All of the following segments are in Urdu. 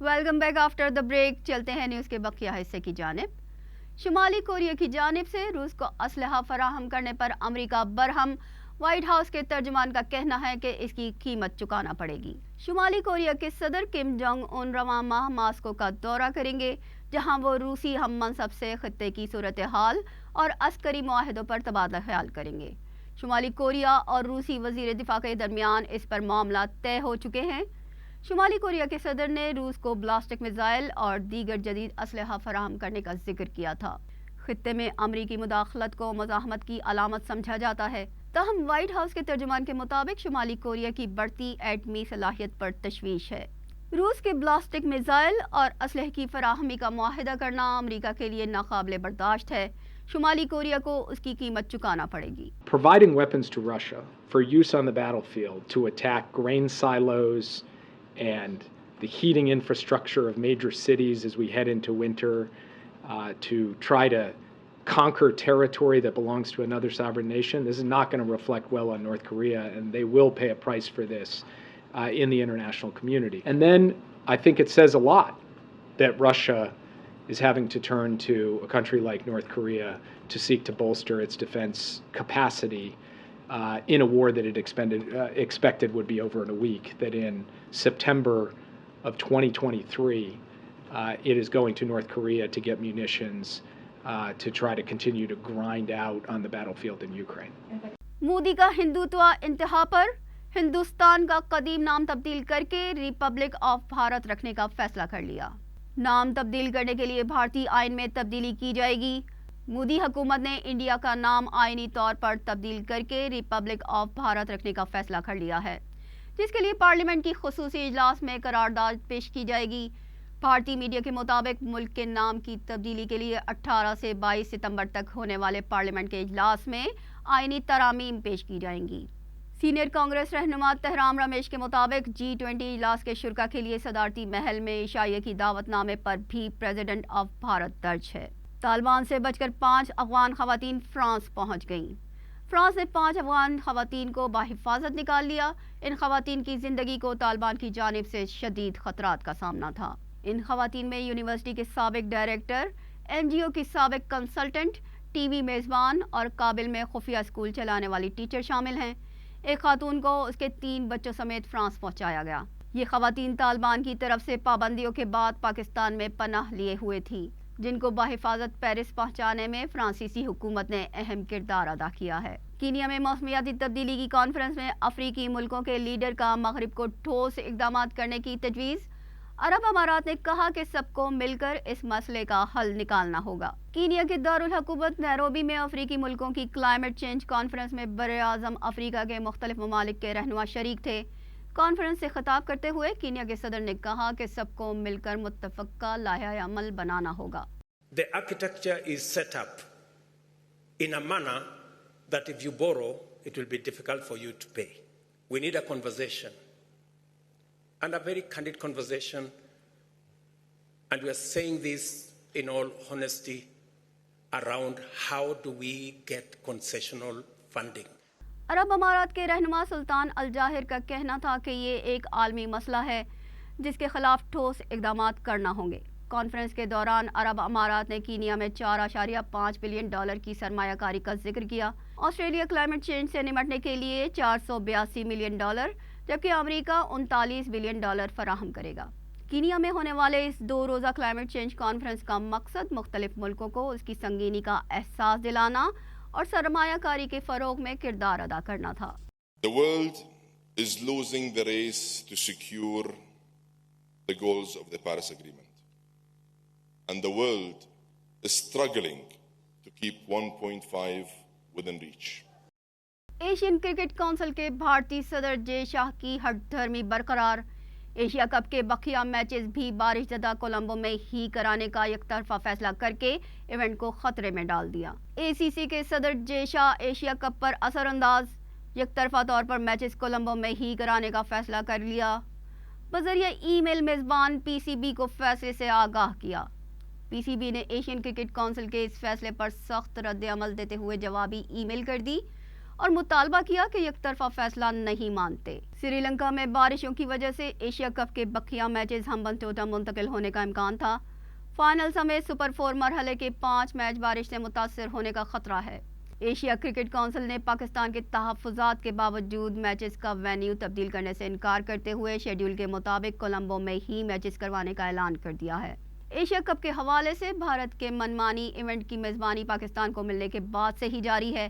Welcome back after the break. چلتے ہیں نیوز کے بقیہ حصے کی جانب. شمالی کوریا کی جانب سے روس کو اسلحہ فراہم کرنے پر امریکہ برہم. وائٹ ہاؤس کے ترجمان کا کہنا ہے کہ اس کی قیمت چکانا پڑے گی. شمالی کوریا کے صدر کم جونگ ان رواں ماہ ماسکو کا دورہ کریں گے، جہاں وہ روسی ہم منصب سے خطے کی صورتحال اور عسکری معاہدوں پر تبادلہ خیال کریں گے. شمالی کوریا اور روسی وزیر دفاع کے درمیان اس پر معاملات طے ہو چکے ہیں. شمالی کوریا کے صدر نے روس کو بلاسٹک میزائل اور دیگر جدید اسلحہ فراہم کرنے کا ذکر کیا تھا. خطے میں امریکی مداخلت کو مزاحمت کی علامت سمجھا جاتا ہے. تاہم وائٹ ہاؤس کے ترجمان کے مطابق شمالی کوریا کی بڑھتی ایٹمی صلاحیت پر تشویش ہے. روس کے بلاسٹک میزائل اور اسلحے کی فراہمی کا معاہدہ کرنا امریکہ کے لیے ناقابل برداشت ہے. شمالی کوریا کو اس کی قیمت چکانا پڑے گی. Providing weapons to Russia for use on the battlefield to attack grain silos and the heating infrastructure of major cities as we head into winter, to try to conquer territory that belongs to another sovereign nation. This is not going to reflect well on North Korea, and they will pay a price for this in the international community. And then I think it says a lot that Russia is having to turn to a country like North Korea to seek to bolster its defense capacity in a war that it expected would be over in a week, that in September of 2023, it is going to North Korea to get munitions to try to continue to grind out on the battlefield in Ukraine. Modi کا ہندوتوا انتہا پر. ہندوستان کا قدیم نام تبدیل کر کے ریپبلک آف بھارت رکھنے کا فیصلہ کر لیا. نام تبدیل کرنے کے لیے بھارتی آئین میں تبدیلی کی جائے گی. مودی حکومت نے انڈیا کا نام آئینی طور پر تبدیل کر کے ریپبلک آف بھارت رکھنے کا فیصلہ کر لیا ہے، جس کے لیے پارلیمنٹ کی خصوصی اجلاس میں قرارداد پیش کی جائے گی. بھارتی میڈیا کے مطابق ملک کے نام کی تبدیلی کے لیے 18 سے 22 ستمبر تک ہونے والے پارلیمنٹ کے اجلاس میں آئینی ترامیم پیش کی جائیں گی. سینئر کانگریس رہنما تہرام رمیش کے مطابق G20 اجلاس کے شرکاء کے لیے صدارتی محل میں عشائیے کی دعوت نامے پر بھی پریزیڈنٹ آف بھارت درج ہے. طالبان سے بچ کر 5 افغان خواتین فرانس پہنچ گئیں. فرانس نے 5 افغان خواتین کو بحفاظت نکال لیا. ان خواتین کی زندگی کو طالبان کی جانب سے شدید خطرات کا سامنا تھا. ان خواتین میں یونیورسٹی کے سابق ڈائریکٹر، NGO کی سابق کنسلٹنٹ، ٹی وی میزبان اور کابل میں خفیہ اسکول چلانے والی ٹیچر شامل ہیں. ایک خاتون کو اس کے 3 بچوں سمیت فرانس پہنچایا گیا. یہ خواتین طالبان کی طرف سے پابندیوں کے بعد پاکستان میں پناہ لیے ہوئے تھیں، جن کو بحفاظت پیرس پہنچانے میں فرانسیسی حکومت نے اہم کردار ادا کیا ہے. کینیا میں موسمیاتی تبدیلی کی کانفرنس میں افریقی ملکوں کے لیڈر کا مغرب کو ٹھوس اقدامات کرنے کی تجویز. عرب امارات نے کہا کہ سب کو مل کر اس مسئلے کا حل نکالنا ہوگا. کینیا کے دارالحکومت نیروبی میں افریقی ملکوں کی کلائمیٹ چینج کانفرنس میں براعظم افریقہ کے مختلف ممالک کے رہنما شریک تھے. کانفرنس سے خطاب کرتے ہوئے کینیا کے صدر نے کہا کہ سب کو مل کر متفقہ لائحہ عمل بنانا ہوگا. The architecture is set up in a manner that if you borrow, it will be difficult for you to pay. We need a conversation, and a very candid conversation, and we are saying this in all honesty around how do we get concessional funding. عرب امارات کے رہنما سلطان الجاہر کا کہنا تھا کہ یہ ایک عالمی مسئلہ ہے جس کے خلاف ٹھوس اقدامات کرنا ہوں گے. کانفرنس کے دوران عرب امارات نے کینیا میں $4.5 بلین کی سرمایہ کاری کا ذکر کیا. آسٹریلیا کلائمیٹ چینج سے نمٹنے کے لیے $482 ملین، جبکہ امریکہ $39 بلین فراہم کرے گا. کینیا میں ہونے والے اس 2 روزہ کلائمیٹ چینج کانفرنس کا مقصد مختلف ملکوں کو اس کی سنگینی کا احساس دلانا اور سرمایہ کاری کے فروغ میں کردار ادا کرنا تھا. The world is losing the race to secure the goals of the Paris Agreement, and the world is struggling to keep 1.5 within reach. Asian cricket council کے بھارتی صدر جے شاہ کی ہٹ دھرمی برقرار. ایشیا کپ کے بقیہ میچز بھی بارش زدہ کولمبو میں ہی کرانے کا یک طرفہ فیصلہ کر کے ایونٹ کو خطرے میں ڈال دیا. ACC کے صدر جے شاہ ایشیا کپ پر اثر انداز. یک طرفہ طور پر میچز کولمبو میں ہی کرانے کا فیصلہ کر لیا. بذریعہ ای میل میزبان PCB کو فیصلے سے آگاہ کیا. PCB نے ایشین کرکٹ کونسل کے اس فیصلے پر سخت رد عمل دیتے ہوئے جوابی ای میل کر دی اور مطالبہ کیا کہ یک طرفہ فیصلہ نہیں مانتے۔ سری لنکا میں بارشوں کی وجہ سے ایشیا کپ کے بقیہ میچز ہمبنٹوٹا منتقل ہونے کا امکان تھا۔ فائنل سمیت سپر 4 مرحلے کے 5 میچ بارش سے متاثر ہونے کا خطرہ ہے۔ ایشیا کرکٹ کونسل نے پاکستان کے تحفظات کے باوجود میچز کا وینیو تبدیل کرنے سے انکار کرتے ہوئے شیڈول کے مطابق کولمبو میں ہی میچز کروانے کا اعلان کر دیا ہے۔ ایشیا کپ کے حوالے سے بھارت کے منمانی ایونٹ کی میزبانی پاکستان کو ملنے کے بعد سے ہی جاری ہے۔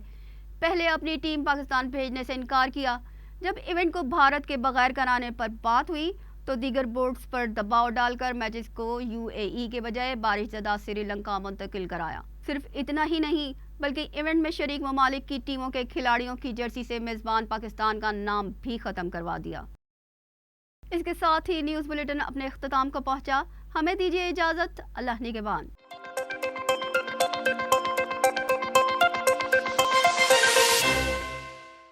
پہلے اپنی ٹیم پاکستان بھیجنے سے انکار کیا۔ جب ایونٹ کو بھارت کے بغیر کرانے پر بات ہوئی تو دیگر بورڈز پر دباؤ ڈال کر میچز کو UAE کے بجائے بارش زدہ سری لنکا منتقل کرایا۔ صرف اتنا ہی نہیں بلکہ ایونٹ میں شریک ممالک کی ٹیموں کے کھلاڑیوں کی جرسی سے میزبان پاکستان کا نام بھی ختم کروا دیا۔ اس کے ساتھ ہی نیوز بلیٹن اپنے اختتام کو پہنچا۔ ہمیں دیجیے اجازت۔ اللہ نگہبان۔